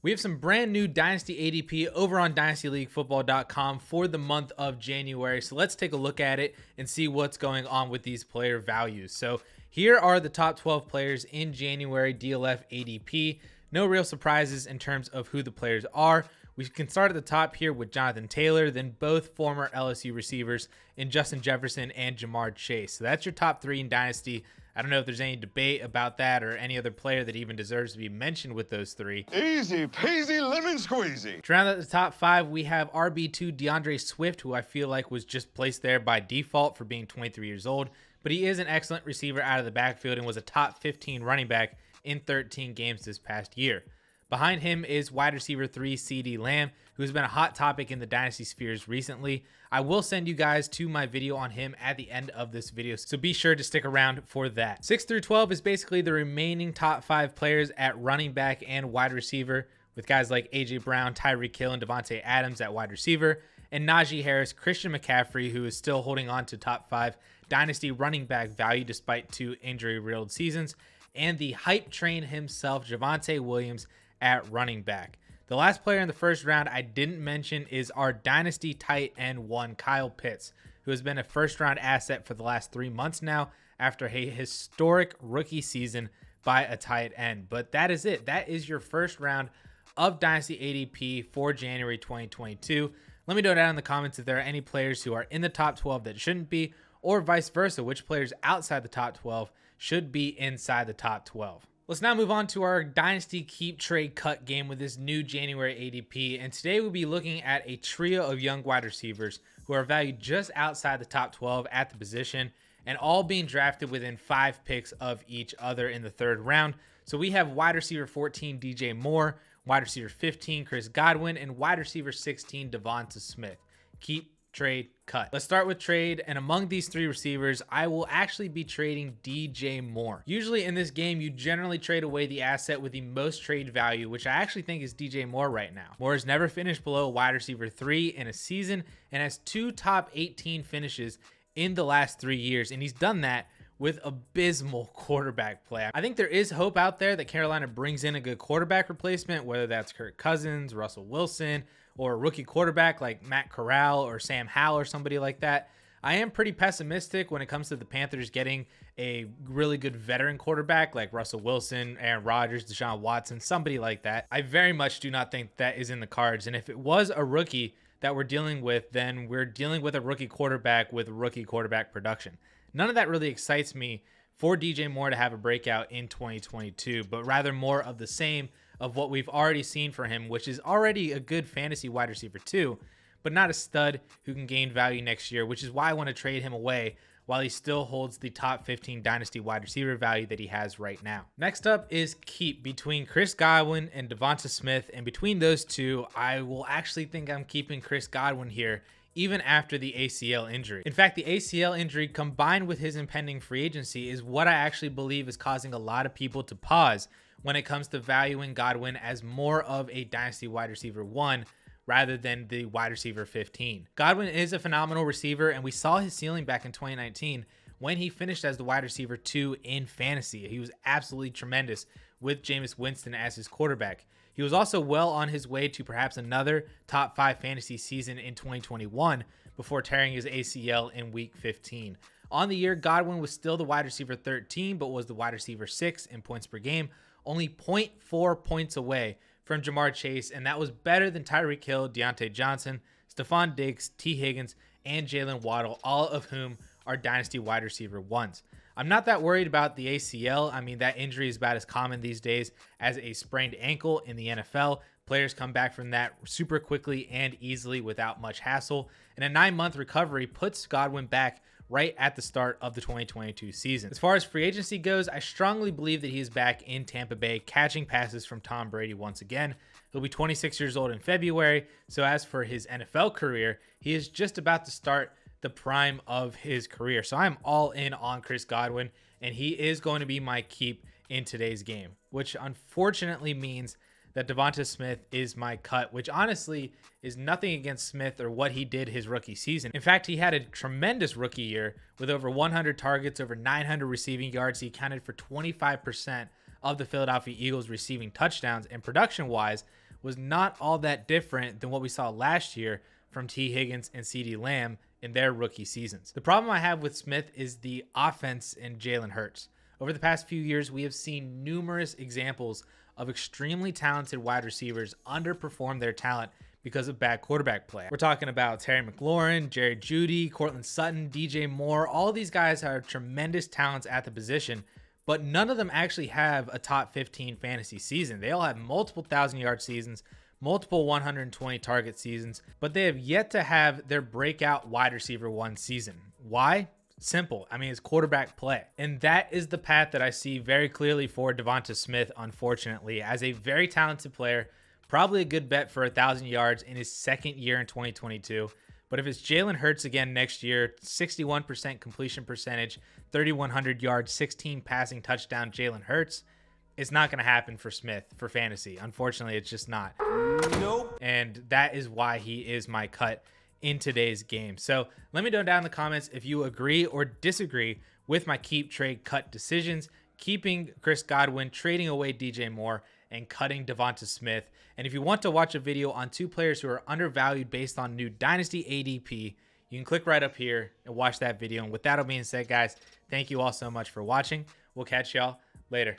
We have some brand new Dynasty ADP over on dynastyleaguefootball.com for the month of January. So let's take a look at it and see what's going on with these player values. So here are the top 12 players in January DLF ADP. No real surprises in terms of who the players are. We can start at the top here with Jonathan Taylor, then both former LSU receivers in Justin Jefferson and Jamar Chase. So that's your top three in Dynasty. I don't know if there's any debate about that or any other player that even deserves to be mentioned with those three. Easy peasy lemon squeezy. To round out the top five, we have RB2 DeAndre Swift, who I feel like was just placed there by default for being 23 years old. But he is an excellent receiver out of the backfield and was a top 15 running back in 13 games this past year. Behind him is wide receiver 3 CeeDee Lamb, who has been a hot topic in the Dynasty spheres recently. I will send you guys to my video on him at the end of this video, so be sure to stick around for that. 6 through 12 is basically the remaining top 5 players at running back and wide receiver, with guys like AJ Brown, Tyreek Hill, and Devontae Adams at wide receiver, and Najee Harris, Christian McCaffrey, who is still holding on to top 5 Dynasty running back value despite 2 injury-riddled seasons, and the hype train himself, Javonte Williams, at running back. The last player in the first round I didn't mention is our Dynasty tight end 1, Kyle Pitts, who has been a first round asset for the last 3 months now after a historic rookie season by a tight end. But that is it. That is your first round of Dynasty ADP for January 2022. Let me know down in the comments if there are any players who are in the top 12 that shouldn't be, or vice versa, which players outside the top 12 should be inside the top 12. Let's now move on to our Dynasty Keep Trade Cut game with this new January ADP. And today we'll be looking at a trio of young wide receivers who are valued just outside the top 12 at the position and all being drafted within 5 picks of each other in the 3rd round. So we have wide receiver 14, DJ Moore, wide receiver 15, Chris Godwin, and wide receiver 16, DeVonta Smith. Keep, trade, cut. Let's start with trade, and among these 3 receivers, I will actually be trading DJ Moore. Usually in this game, you generally trade away the asset with the most trade value, which I actually think is DJ Moore right now. Moore has never finished below wide receiver 3 in a season and has 2 top 18 finishes in the last 3 years, and he's done that with abysmal quarterback play. I think there is hope out there that Carolina brings in a good quarterback replacement, whether that's Kirk Cousins, Russell Wilson, or a rookie quarterback like Matt Corral or Sam Howell or somebody like that. I am pretty pessimistic when it comes to the Panthers getting a really good veteran quarterback like Russell Wilson, Aaron Rodgers, Deshaun Watson, somebody like that. I very much do not think that is in the cards. And if it was a rookie that we're dealing with, then we're dealing with a rookie quarterback with rookie quarterback production. None of that really excites me for DJ Moore to have a breakout in 2022, but rather more of the same of what we've already seen for him, which is already a good fantasy wide receiver too, but not a stud who can gain value next year, which is why I want to trade him away while he still holds the top 15 Dynasty wide receiver value that he has right now. Next up is keep between Chris Godwin and DeVonta Smith, and between those two, I will actually think I'm keeping Chris Godwin here even after the ACL injury. In fact, the ACL injury combined with his impending free agency is what I actually believe is causing a lot of people to pause when it comes to valuing Godwin as more of a Dynasty wide receiver 1 rather than the wide receiver 15. Godwin is a phenomenal receiver, and we saw his ceiling back in 2019 when he finished as the wide receiver 2 in fantasy. He was absolutely tremendous with Jameis Winston as his quarterback. He was also well on his way to perhaps another top 5 fantasy season in 2021 before tearing his ACL in week 15. On the year, Godwin was still the wide receiver 13, but was the wide receiver 6 in points per game, only 0.4 points away from Jamar Chase, and that was better than Tyreek Hill, Deontay Johnson, Stephon Diggs, T. Higgins, and Jalen Waddle, all of whom are Dynasty wide receiver 1s. I'm not that worried about the ACL. I mean, that injury is about as common these days as a sprained ankle in the NFL. Players come back from that super quickly and easily without much hassle. And a 9-month recovery puts Godwin back right at the start of the 2022 season. As far as free agency goes, I strongly believe that he is back in Tampa Bay catching passes from Tom Brady once again. He'll be 26 years old in February. So as for his NFL career, he is just about to start the prime of his career. So I'm all in on Chris Godwin, and he is going to be my keep in today's game, which unfortunately means that DeVonta Smith is my cut, which honestly is nothing against Smith or what he did his rookie season. In fact, he had a tremendous rookie year with over 100 targets, over 900 receiving yards. He accounted for 25% of the Philadelphia Eagles receiving touchdowns, and production-wise was not all that different than what we saw last year from T. Higgins and CeeDee Lamb in their rookie seasons. The problem I have with Smith is the offense and Jalen Hurts. Over the past few years, we have seen numerous examples of extremely talented wide receivers underperform their talent because of bad quarterback play. We're talking about Terry McLaurin, Jerry Jeudy, Cortland Sutton, DJ Moore. All these guys are tremendous talents at the position, but none of them actually have a top 15 fantasy season. They all have multiple 1,000-yard seasons, multiple 120 target seasons, but they have yet to have their breakout wide receiver one season. Why? Simple. I mean, it's quarterback play. And that is the path that I see very clearly for DeVonta Smith, unfortunately, as a very talented player, probably a good bet for 1,000 yards in his second year in 2022. But if it's Jalen Hurts again next year, 61% completion percentage, 3,100 yards, 16 passing touchdown Jalen Hurts, it's not going to happen for Smith for fantasy. Unfortunately, it's just not. Nope. And that is why he is my cut in today's game. So let me know down in the comments if you agree or disagree with my keep, trade, cut decisions, keeping Chris Godwin, trading away DJ Moore, and cutting DeVonta Smith. And if you want to watch a video on two players who are undervalued based on new Dynasty ADP, you can click right up here and watch that video. And with that all being said, guys, thank you all so much for watching. We'll catch y'all later.